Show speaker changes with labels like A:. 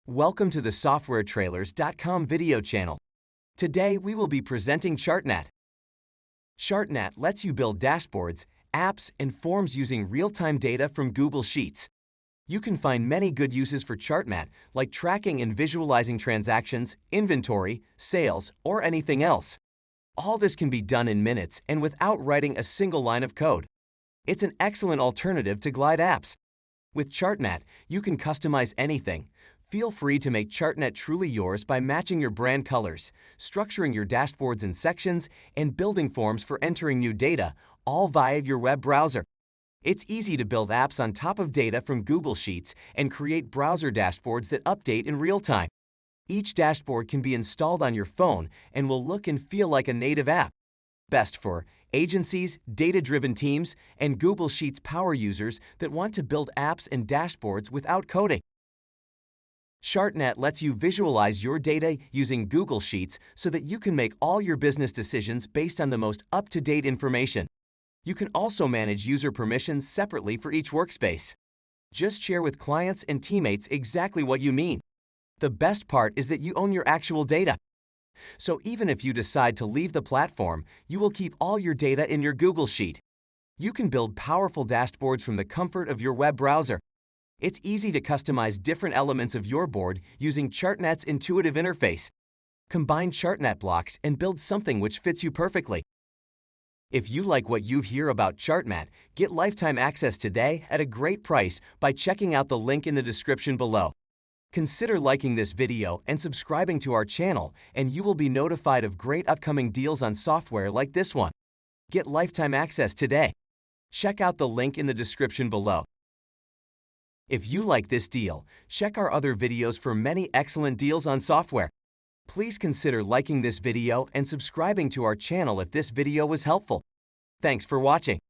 A: Welcome to the SoftwareTrailers.com video channel. Today we will be presenting Chartmat. Chartmat lets you build dashboards, apps, and forms using real-time data from Google Sheets. You can find many good uses for Chartmat, like tracking and visualizing transactions, inventory, sales, or anything else. All this can be done in minutes and without writing a single line of code. It's an excellent alternative to GlideApps. With Chartmat, you can customize anything. Feel free to make Chartmat truly yours by matching your brand colors, structuring your dashboards in sections, and building forms for entering new data, all via your web browser. It's easy to build apps on top of data from Google Sheets and create browser dashboards that update in real time. Each dashboard can be installed on your phone and will look and feel like a native app. Best for agencies, data-driven teams, and Google Sheets power users that want to build apps and dashboards without coding. Chartmat lets you visualize your data using Google Sheets so that you can make all your business decisions based on the most up-to-date information. You can also manage user permissions separately for each workspace. Just share with clients and teammates exactly what you mean. The best part is that you own your actual data. So even if you decide to leave the platform, you will keep all your data in your Google Sheet. You can build powerful dashboards from the comfort of your web browser. It's easy to customize different elements of your board using Chartmat's intuitive interface. Combine Chartmat blocks and build something which fits you perfectly. If you like what you hear about Chartmat, get lifetime access today at a great price by checking out the link in the description below. Consider liking this video and subscribing to our channel, and you will be notified of great upcoming deals on software like this one. Get lifetime access today. Check out the link in the description below. If you like this deal, check our other videos for many excellent deals on software. Please consider liking this video and subscribing to our channel if this video was helpful. Thanks for watching.